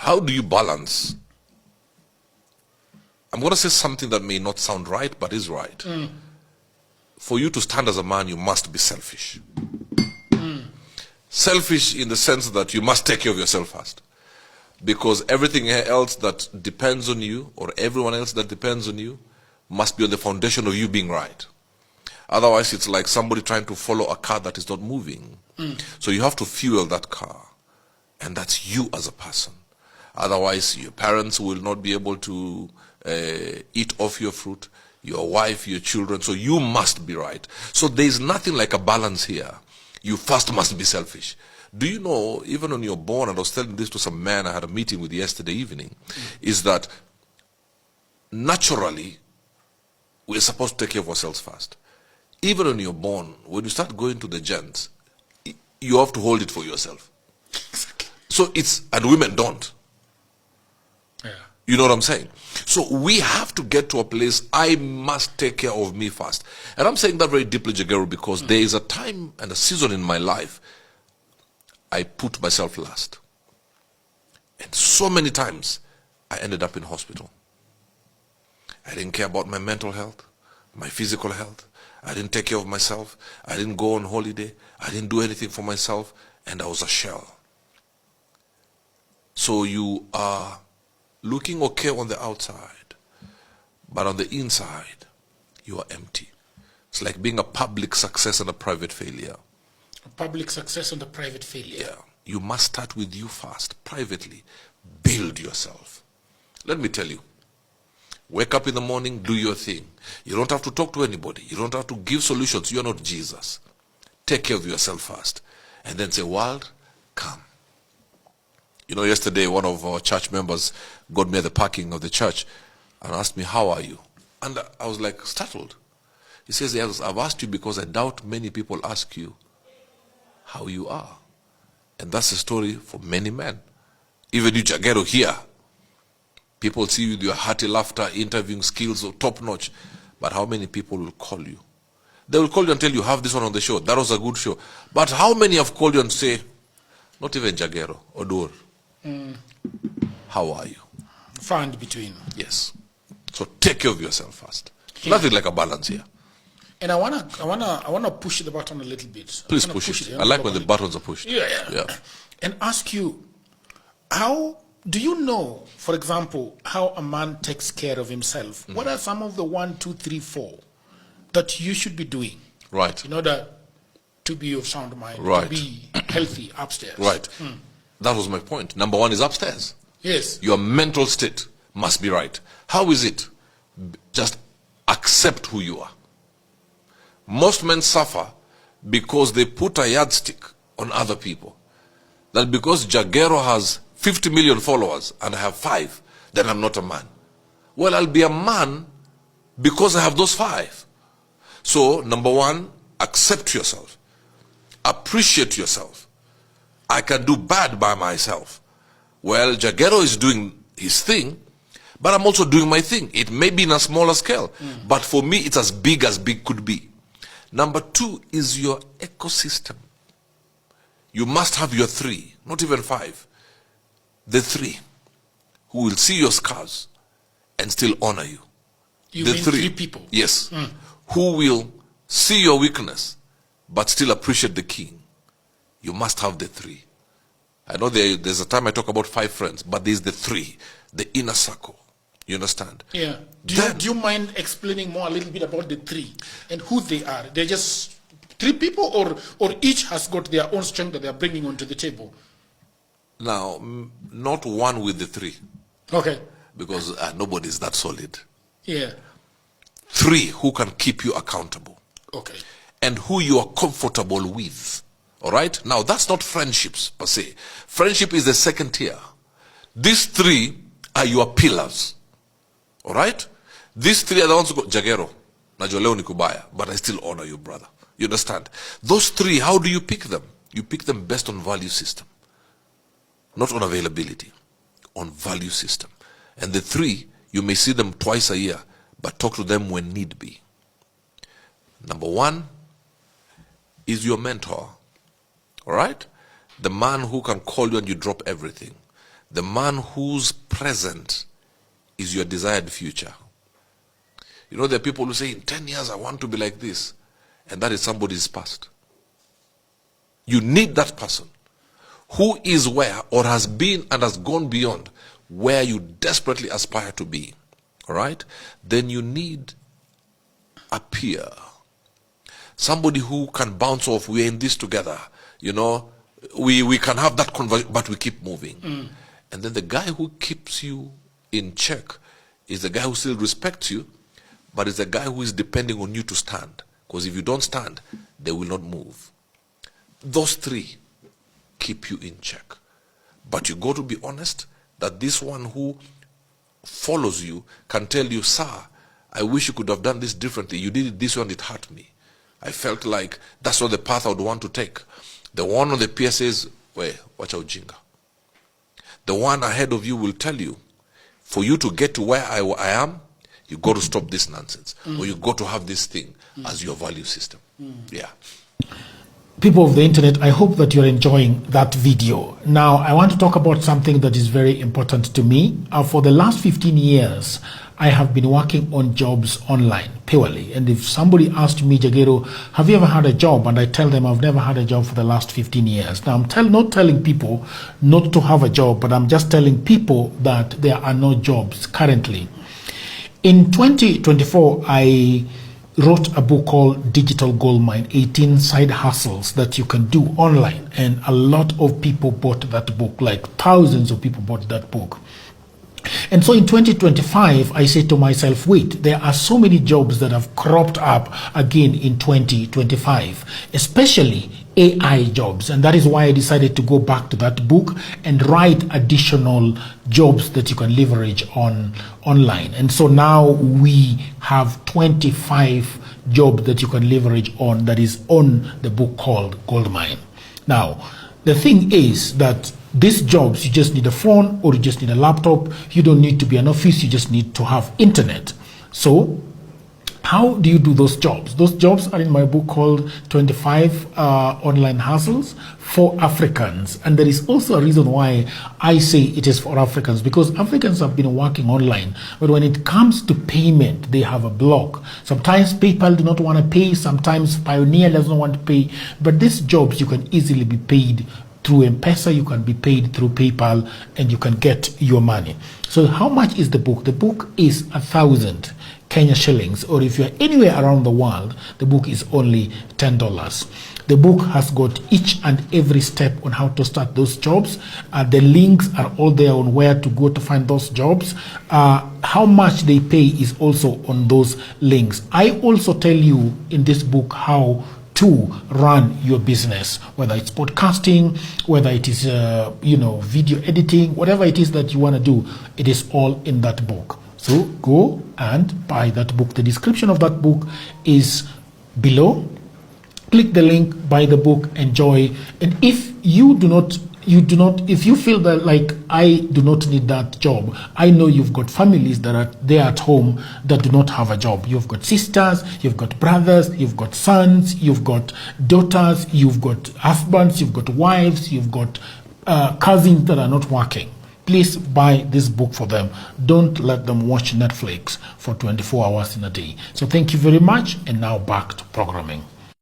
how do you balance? I'm going to say something that may not sound right, but is right. For you to stand as a man, you must be selfish. Selfish in the sense that you must take care of yourself first. Because everything else that depends on you, or everyone else that depends on you, must be on the foundation of you being right. Otherwise, it's like somebody trying to follow a car that is not moving. So you have to fuel that car. And that's you as a person. Otherwise, your parents will not be able to eat off your fruit, your wife, your children. So you must be right. So there's nothing like a balance here. You first must be selfish. Do you know, even when you're born, and I was telling this to some man I had a meeting with yesterday evening, is that naturally, we're supposed to take care of ourselves first. Even when you're born, when you start going to the gents, you have to hold it for yourself. So it's, and women don't. Yeah. You know what I'm saying? So we have to get to a place, I must take care of me first. And I'm saying that very deeply, Jagero, because there is a time and a season in my life I put myself last. And so many times I ended up in hospital. I didn't care about my mental health, my physical health. I didn't take care of myself. I didn't go on holiday. I didn't do anything for myself. And I was a shell. So you are looking okay on the outside, but on the inside, you are empty. It's like being a public success and a private failure. A public success and a private failure. Yeah. You must start with you first, privately. Build yourself. Let me tell you. Wake up in the morning, do your thing. You don't have to talk to anybody. You don't have to give solutions. You're not Jesus. Take care of yourself first. And then say, world, come. You know, yesterday one of our church members got me at the parking of the church and asked me, how are you? And I was like startled. He says, yes, I've asked you because I doubt many people ask you how you are. And that's a story for many men. Even you, Jagero, here. People see you with your hearty laughter, interviewing skills are top notch. But how many people will call you? They will call you and tell you, have this one on the show. That was a good show. But how many have called you and say, not even Jagero, Odur, how are you? Far in between. Yes. So take care of yourself first. Nothing like a balance here. And I wanna push the button a little bit. Please push it. I like when the buttons are pushed. Yeah. And ask you, how do you know, for example, how a man takes care of himself? What are some of the 1, 2, 3, 4 that you should be doing? Right. In order to be of sound mind, Right. to be healthy upstairs. Right. That was my point. Number one is upstairs. Yes. Your mental state must be right. How is it? Just accept who you are. Most men suffer because they put a yardstick on other people. That because Jagero has 50 million followers and I have 5, then I'm not a man. Well, I'll be a man because I have those 5. So, number one, accept yourself. Appreciate yourself. I can do bad by myself. Well, Jagero is doing his thing, but I'm also doing my thing. It may be in a smaller scale, but for me, it's as big could be. Number 2 is your ecosystem. You must have your 3, not even 5. The 3 who will see your scars and still honor you. You The mean 3 people? Yes. Who will see your weakness but still appreciate the king. You must have the 3. I know there's a time I talk about 5 friends, but there's the 3, the inner circle. You understand? Yeah. Do you mind explaining more a little bit about the 3 and who they are? They're just 3 people, or each has got their own strength that they're bringing onto the table? Now, not one with the 3. Okay. Because nobody is that solid. Yeah. 3 who can keep you accountable. Okay. And who you are comfortable with. All right? Now, that's not friendships per se. Friendship is the second tier. These 3 are your pillars. All right? These 3 are the ones who go, Jagero, najua leo ni kubaya, but I still honor you, brother. You understand? Those 3, how do you pick them? You pick them based on value system. Not on availability. On value system. And the 3, you may see them twice a year, but talk to them when need be. Number 1 is your mentor. All right? The man who can call you and you drop everything. the man whose present is your desired future. You know, there are people who say, in 10 years, I want to be like this. And that is somebody's past. You need that person who is where or has been and has gone beyond where you desperately aspire to be. All right? Then you need a peer. Somebody who can bounce off, we're in this together. You know, we can have that conversation, but we keep moving. And then the guy who keeps you in check is the guy who still respects you, but is the guy who is depending on you to stand. Because if you don't stand, they will not move. Those three keep you in check. But you got to be honest that this one who follows you can tell you, sir, I wish you could have done this differently. You did it this way and it hurt me. I felt like that's not the path I would want to take. The one on the pier says, wait, watch out, Jinga. The one ahead of you will tell you, for you to get to where I am, you got to stop this nonsense. Or you got to have this thing as your value system. Yeah. People of the internet, I hope that you're enjoying that video. Now, I want to talk about something that is very important to me. For the last 15 years, I have been working on jobs online, purely. And if somebody asked me, Jagero, have you ever had a job? And I tell them I've never had a job for the last 15 years. Now, I'm not telling people not to have a job, but I'm just telling people that there are no jobs currently. In 2024, I wrote a book called Digital Goldmine, 18 side hustles that you can do online. And a lot of people bought that book, like thousands of people bought that book. And so in 2025, I said to myself, wait, there are so many jobs that have cropped up again in 2025, especially AI jobs. And that is why I decided to go back to that book and write additional jobs that you can leverage online. And so now we have 25 jobs that you can leverage on that is on the book called Goldmine. Now, the thing is that these jobs, you just need a phone or you just need a laptop. You don't need to be an office. You just need to have internet. So how do you do those jobs? Those jobs are in my book called 25 Online Hustles for Africans. And there is also a reason why I say it is for Africans, because Africans have been working online. But when it comes to payment, they have a block. Sometimes PayPal do not want to pay. Sometimes Pioneer doesn't want to pay. But these jobs, you can easily be paid through M-Pesa, you can be paid through PayPal, and you can get your money. So how much is the book? The book is 1,000 Kenya shillings, or if you're anywhere around the world, the book is only $10. The book has got each and every step on how to start those jobs. The links are all there on where to go to find those jobs. How much they pay is also on those links. I also tell you in this book how to run your business, whether it's podcasting, whether it is video editing, whatever it is that you want to do, it is all in that book. So go and buy that book. The description of that book is below. Click the link, buy the book, enjoy. And if if you feel that like I do not need that job, I know you've got families that are there at home that do not have a job. You've got sisters, you've got brothers, you've got sons, you've got daughters, you've got husbands, you've got wives, you've got cousins that are not working. Please buy this book for them. Don't let them watch Netflix for 24 hours in a day. So thank you very much. And now back to programming.